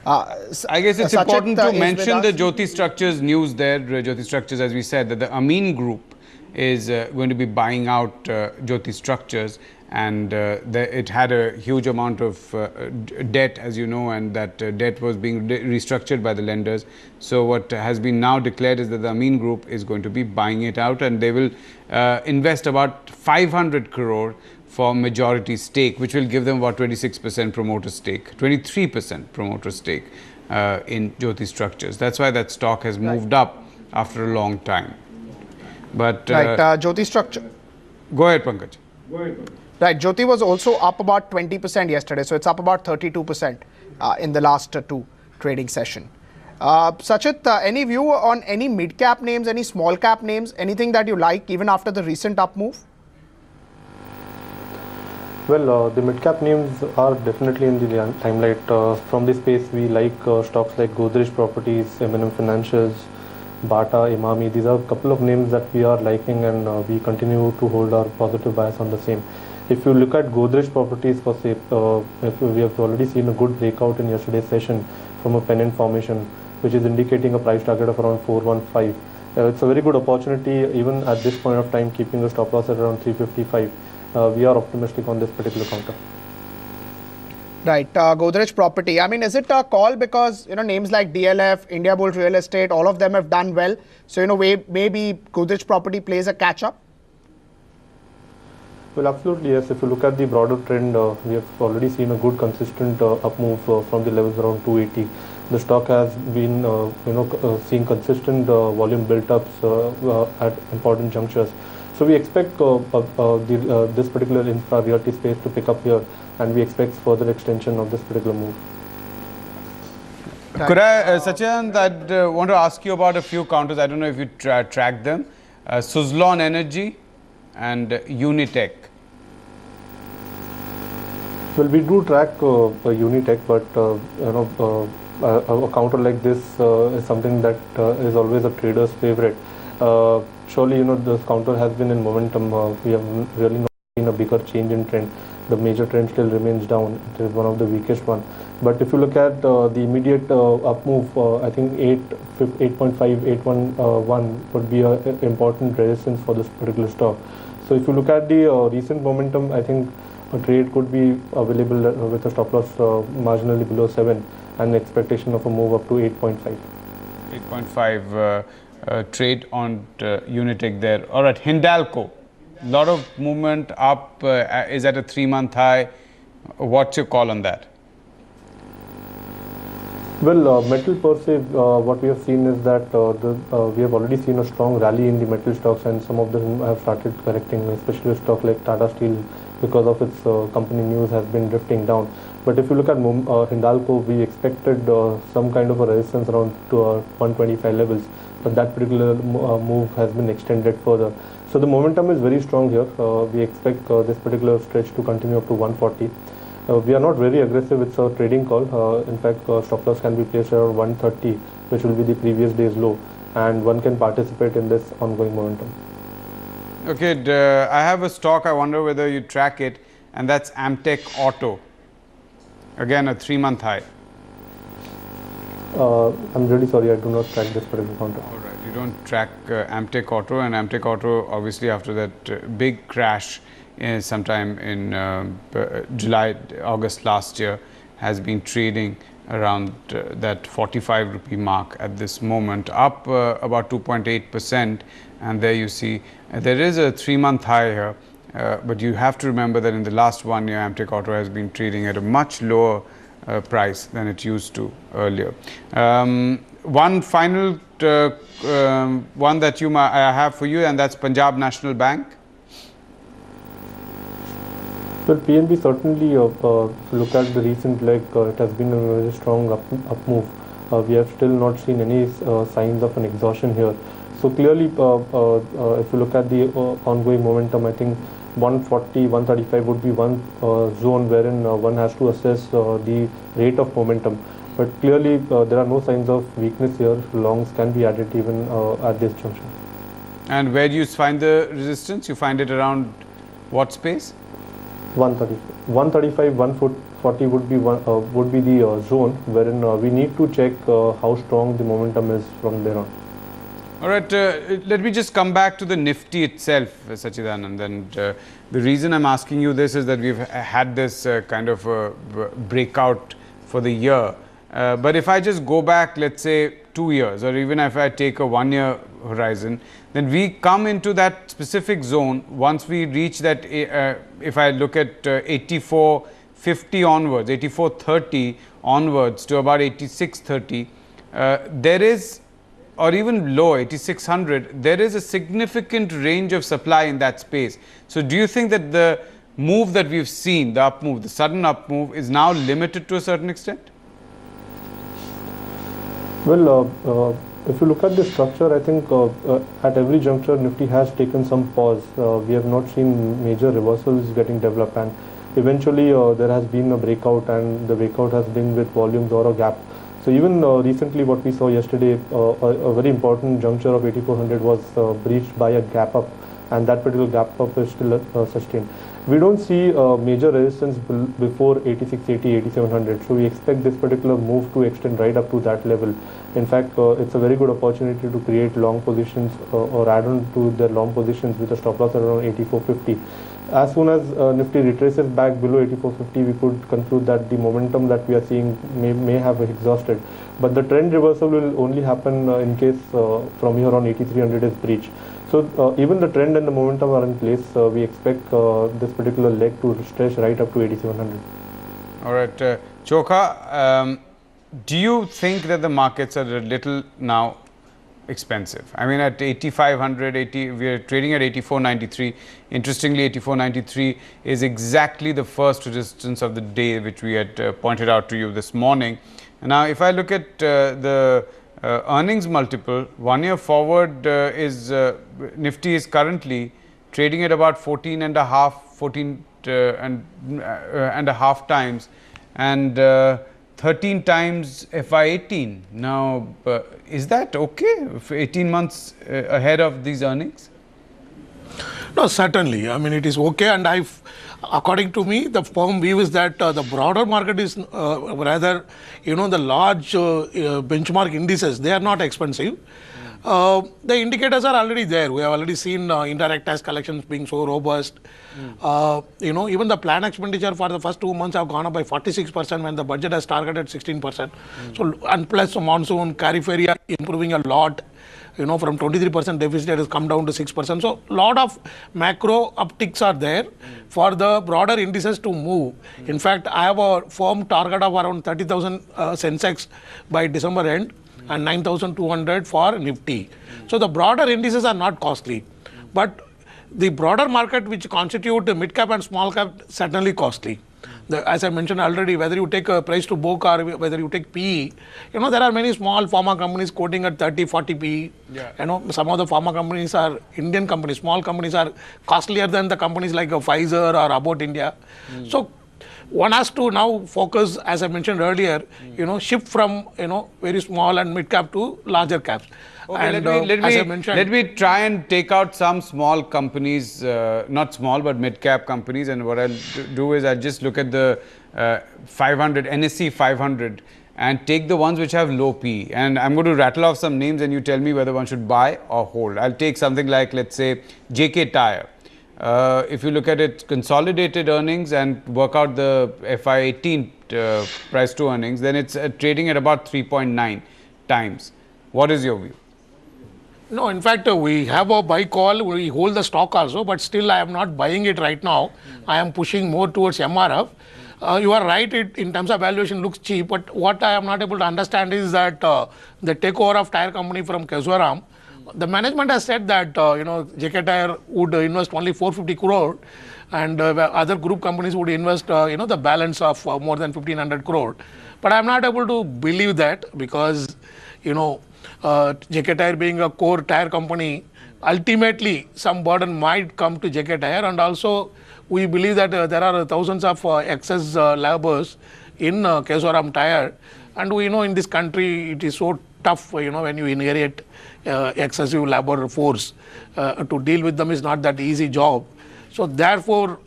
I guess it's important to mention the us. Jyoti Structures news there. Jyoti Structures, as we said, that the Amin Group is going to be buying out Jyoti Structures, and it had a huge amount of debt, as you know, and that debt was being restructured by the lenders. So what has been now declared is that the Amin Group is going to be buying it out, and they will invest about 500 crore for majority stake, which will give them about 26% promoter stake, 23% promoter stake in Jyoti Structures. That's why that stock has moved up after a long time. But Jyoti Structure. Go ahead, Pankaj. Right, Jyoti was also up about 20% yesterday, so it's up about 32% in the last two trading session. Sachit, any view on any mid-cap names, any small-cap names, anything that you like even after the recent up move? Well, the mid-cap names are definitely in the limelight. From this space, we like stocks like Godrej Properties, M&M Financials, Bata, Emami. These are a couple of names that we are liking, and we continue to hold our positive bias on the same. If you look at Godrej Properties, for say, we have already seen a good breakout in yesterday's session from a pennant formation, which is indicating a price target of around 415. It's a very good opportunity, even at this point of time, keeping a stop loss at around 355. We are optimistic on this particular counter. Right, Godrej Property. I mean, is it a call because, names like DLF, Indiabulls Real Estate, all of them have done well. So, maybe Godrej Property plays a catch-up? Well, absolutely, yes. If you look at the broader trend, we have already seen a good consistent up move from the levels around 280. The stock has been, seeing consistent volume built-ups at important junctures. So we expect this particular infra realty space to pick up here, and we expect further extension of this particular move. Could I, Sachin, I want to ask you about a few counters. I don't know if you track them. Suzlon Energy and Unitech. Well, we do track Unitech, but a counter like this is something that is always a trader's favorite. Surely, this counter has been in momentum. We have really not seen a bigger change in trend. The major trend still remains down. It is one of the weakest one. But if you look at the immediate up move, I think 8.5, 811 would be an important resistance for this particular stock. So if you look at the recent momentum, I think a trade could be available with a stop loss marginally below 7 and the expectation of a move up to 8.5. 8.5 trade on Unitech there. All right, Hindalco. A lot of movement up, is at a 3-month high. What's your call on that? Well, metal per se, what we have seen is that we have already seen a strong rally in the metal stocks, and some of them have started correcting, especially a stock like Tata Steel, because of its company news, has been drifting down. But if you look at Hindalco, we expected some kind of a resistance around 125 levels, but that particular move has been extended further. So the momentum is very strong here. We expect this particular stretch to continue up to 140. We are not very aggressive. It's a trading call. In fact, stop loss can be placed around 130, which will be the previous day's low, and one can participate in this ongoing momentum. Okay, I have a stock. I wonder whether you track it, and that's Amtech Auto. Again, a 3-month high. I'm really sorry, I do not track this particular counter. All right, you don't track Amtech Auto, and Amtech Auto, obviously, after that big crash sometime in July, August last year, has been trading around that 45 rupee mark at this moment, up about 2.8%. And there you see there is a 3-month high here, but you have to remember that in the last 1 year, Amtech Auto has been trading at a much lower price than it used to earlier. One final one that I have for you, and that's Punjab National Bank. Well, PNB certainly, if you look at the recent leg, it has been a very strong up move. We have still not seen any signs of an exhaustion here. So clearly, if you look at the ongoing momentum, I think 140, 135 would be one zone wherein one has to assess the rate of momentum. But clearly, there are no signs of weakness here. Longs can be added even at this junction. And where do you find the resistance? You find it around what space? 135, 140 would be the zone wherein we need to check how strong the momentum is from there on. All right, let me just come back to the Nifty itself, Sachidanand. And the reason I'm asking you this is that we've had this kind of breakout for the year. But if I just go back, let's say 2 years, or even if I take a 1 year horizon, then we come into that specific zone once we reach that, if I look at 84.50 onwards, 84.30 onwards to about 86.30, there is, or even low 8600, there is a significant range of supply in that space. So do you think that the move that we've seen, the up move, the sudden up move, is now limited to a certain extent? Well, if you look at the structure, I think at every juncture Nifty has taken some pause. We have not seen major reversals getting developed, and eventually there has been a breakout, and the breakout has been with volumes or a gap. So even recently what we saw yesterday, a very important juncture of 8400 was breached by a gap up, and that particular gap up is still sustained. We don't see major resistance before 8680, 8700. So we expect this particular move to extend right up to that level. In fact, it's a very good opportunity to create long positions or add on to their long positions with a stop loss around 8450. As soon as Nifty retraces back below 8450, we could conclude that the momentum that we are seeing may have exhausted. But the trend reversal will only happen in case from here on 8300 is breached. So even the trend and the momentum are in place. We expect this particular leg to stretch right up to 8700. All right, Chokha, do you think that the markets are a little now expensive? I mean, at 8500, we are trading at 8493. Interestingly, 8493 is exactly the first resistance of the day, which we had pointed out to you this morning. And now, if I look at the earnings multiple, 1 year forward is Nifty is currently trading at about 14 and a half times, and 13 times FY18. Now, is that okay for 18 months ahead of these earnings? No, certainly. I mean, it is okay, and according to me, the firm view is that the broader market is rather, the large benchmark indices, they are not expensive. The indicators are already there. We have already seen indirect tax collections being so robust. Even the plan expenditure for the first 2 months have gone up by 46% when the budget has targeted 16%. So, and plus monsoon, Kharif area improving a lot. From 23% deficit it has come down to 6%. So, lot of macro upticks are there for the broader indices to move. In fact, I have a firm target of around 30,000 Sensex by December end and 9,200 for Nifty. So, the broader indices are not costly, but the broader market which constitute the mid cap and small cap certainly costly. As I mentioned already, whether you take a price to book or whether you take PE, there are many small pharma companies quoting at 30, 40 PE. Yeah. Some of the pharma companies are Indian companies, small companies are costlier than the companies like Pfizer or About India. So one has to now focus, as I mentioned earlier, shift from, very small and mid cap to larger caps. Okay, and let me try and take out some small companies, not small but mid-cap companies, and what I'll do is I'll just look at the 500, NSE 500, and take the ones which have low PE. And I'm going to rattle off some names and you tell me whether one should buy or hold. I'll take something like, let's say, JK Tyre. If you look at its consolidated earnings and work out the FY18 price to earnings, then it's trading at about 3.9 times. What is your view? No, in fact, we have a buy call, we hold the stock also, but still I am not buying it right now. I am pushing more towards MRF. You are right, it in terms of valuation looks cheap, but what I am not able to understand is that the takeover of tire company from Kesoram, the management has said that, JK Tyre would invest only 450 crore and other group companies would invest, the balance of more than 1500 crore. But I am not able to believe that because, JK Tyre being a core tire company, ultimately some burden might come to JK Tyre, and also we believe that there are thousands of excess laborers in Kesoram Tyre, and we know in this country it is so tough, when you inherit excessive labor force, to deal with them is not that easy job. So therefore,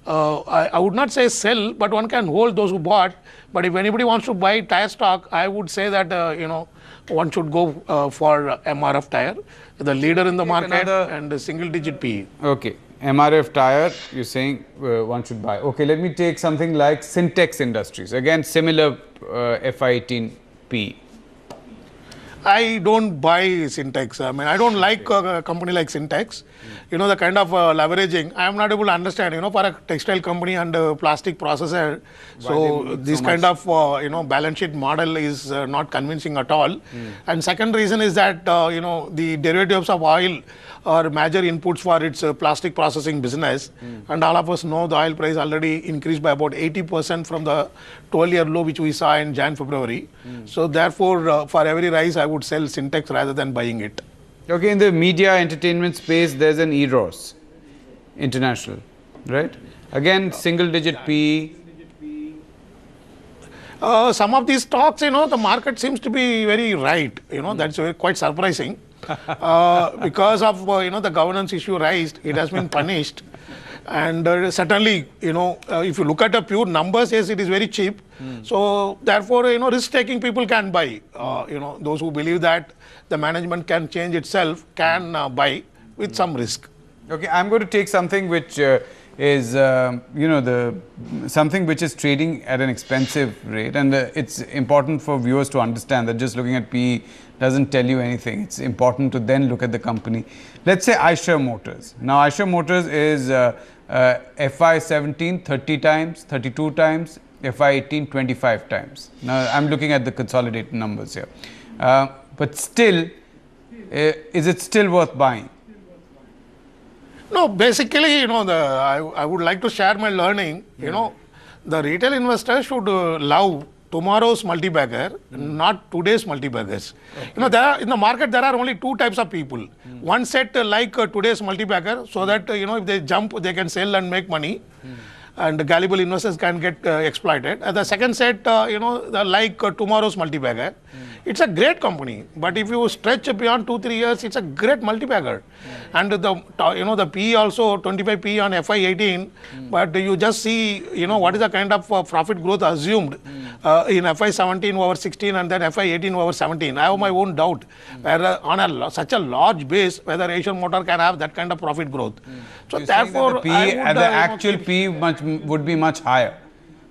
I would not say sell, but one can hold those who bought. But if anybody wants to buy tire stock, I would say that one should go for MRF Tire, the leader in the market and a single digit PE. Okay, MRF Tire, you're saying one should buy. Okay, let me take something like Syntex Industries. Again, similar FY18 PE. I don't buy Syntex. I mean, I don't like a company like Syntex. The kind of leveraging, I am not able to understand, for a textile company and a plastic processor. So this kind of, balance sheet model is not convincing at all. And second reason is that, the derivatives of oil are major inputs for its plastic processing business. And all of us know the oil price already increased by about 80% from the 12-year low which we saw in Jan, February. So therefore, for every rise, I would sell Syntex rather than buying it. Okay, in the media entertainment space, there's an Eros International, right? Again, single digit PE. Some of these stocks, the market seems to be very right. That's quite surprising. Because of, the governance issue raised, it has been punished. And certainly, if you look at the pure numbers, yes, it is very cheap. So therefore, risk-taking people can buy. Those who believe that the management can change itself can buy with some risk. Okay, I'm going to take something which is, something which is trading at an expensive rate. And it's important for viewers to understand that just looking at PE doesn't tell you anything. It's important to then look at the company. Let's say Eicher Motors. Now, Eicher Motors is FY17 30 times, 32 times, FY18 25 times. Now, I'm looking at the consolidated numbers here. But still, is it still worth buying? No, basically, I would like to share my learning. The retail investor should love tomorrow's multi-bagger, not today's multi-baggers. Okay. In the market, there are only two types of people. One set like today's multi-bagger, so that, if they jump, they can sell and make money. And gullible investors can get exploited. And the second set, like tomorrow's multi-bagger. It's a great company, but if you stretch beyond 2-3 years, it's a great multi-bagger. And the PE also 25 PE on FY18, but you just see, what is the kind of profit growth assumed in FY17 over 16 and then FY18 over 17. I have my own doubt whether on such a large base, whether Eicher Motor can have that kind of profit growth. So you're therefore, the actual PE would be much higher.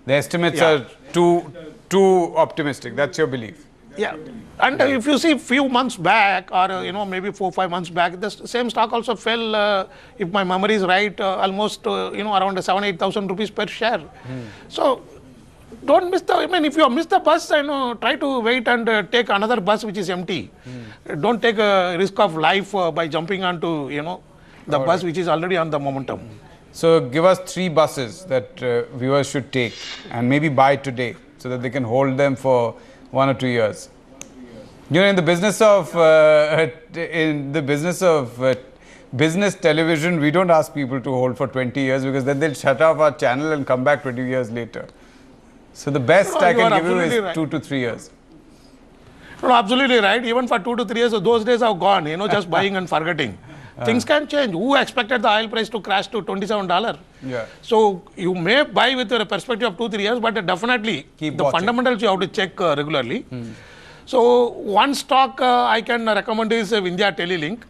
The estimates are too optimistic. That's your belief. Yeah, and if you see few months back, or maybe 4-5 months back, the same stock also fell. If my memory is right, almost around 7,000-8,000 rupees per share. So don't miss the. If you miss the bus, try to wait and take another bus which is empty. Don't take a risk of life by jumping onto the bus which is already on the momentum. So give us 3 buses that viewers should take and maybe buy today so that they can hold them for 1 or 2 years. In the business of business television, we don't ask people to hold for 20 years because then they'll shut off our channel and come back 20 years later. So the best I can give you is 2 to 3 years. No, absolutely right. Even for 2 to 3 years, those days are gone. Just buying and forgetting. Things can change. Who expected the oil price to crash to $27? Yeah. So you may buy with a perspective of 2-3 years, but definitely keep the watching. fundamentals you have to check regularly. So one stock I can recommend is Vindhya Telelink.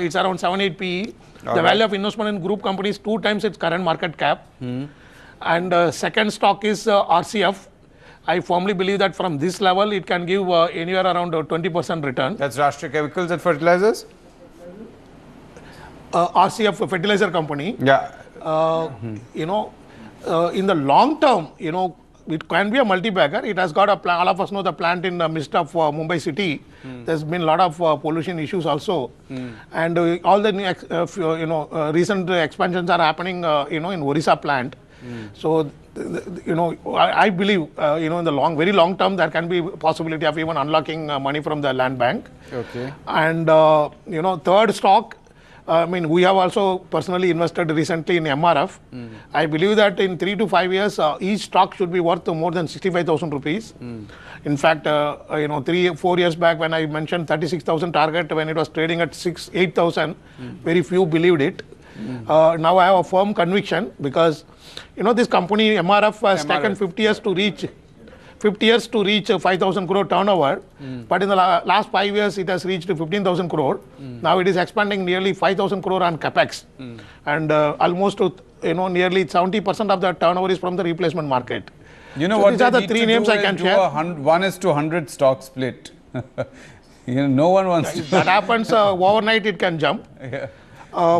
It's around 7-8 PE. The value of investment in group companies 2 times its current market cap. And second stock is RCF. I firmly believe that from this level it can give anywhere around 20% return. That's Rashtriya Chemicals and Fertilizers? RCF fertilizer company. Yeah. In the long term, it can be a multi-bagger. It has got a plant. All of us know the plant in the midst of Mumbai city. There's been a lot of pollution issues also, and all the recent expansions are happening, in Orissa plant. So, I believe, in the very long term, there can be possibility of even unlocking money from the land bank. Okay. And third stock. We have also personally invested recently in MRF. I believe that in 3 to 5 years, each stock should be worth more than 65,000 rupees. In fact, 3-4 years back when I mentioned 36,000 target, when it was trading at 8,000, very few believed it. Now I have a firm conviction because, this company MRF has taken 50 years to reach 5,000 crore turnover, but in the last 5 years it has reached 15,000 crore. Now it is expanding nearly 5,000 crore on capex, and almost nearly 70% of the turnover is from the replacement market. You know So what? these are they the need three to names do I is can do share. 1:100 stock split. No one wants to. If that happens overnight, it can jump. Yeah.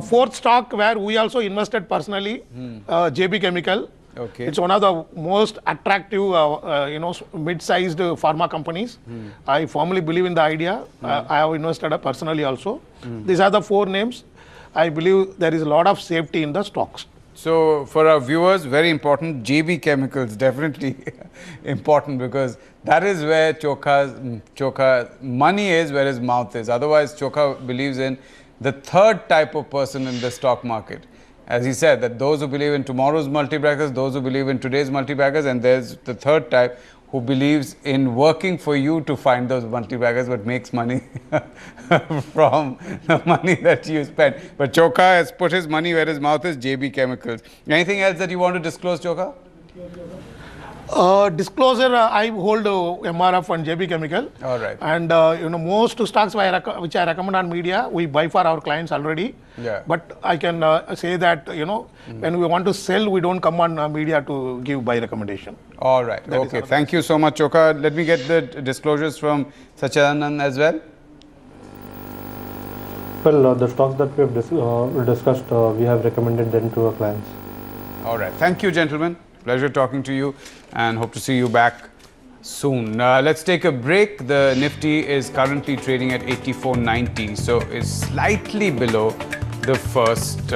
Fourth stock where we also invested personally, JB Chemical. Okay. It's one of the most attractive, mid-sized pharma companies. I firmly believe in the idea. I have invested personally also. These are the four names. I believe there is a lot of safety in the stocks. So for our viewers, very important, JB Chemicals, definitely important, because that is where Chokha money is, where his mouth is. Otherwise, Chokha believes in the third type of person in the stock market. As he said, that those who believe in tomorrow's multi-baggers, those who believe in today's multi-baggers, and there's the third type who believes in working for you to find those multi-baggers, but makes money from the money that you spend. But Chokha has put his money where his mouth is, JB Chemicals. Anything else that you want to disclose, Chokha? Disclosure, I hold MRF and JB Chemical. All right. And most stocks which I recommend on media, we buy for our clients already. Yeah. But I can say that, when we want to sell, we don't come on media to give buy recommendation. All right. Okay. Thank you so much, Chokha. Let me get the disclosures from Sachidanand as well. Well, the stocks that we have discussed, we have recommended them to our clients. All right. Thank you, gentlemen. Pleasure talking to you, and hope to see you back soon. Let's take a break. The Nifty is currently trading at 84.90, so it's slightly below the first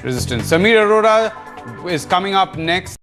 resistance. Samir Arora is coming up next.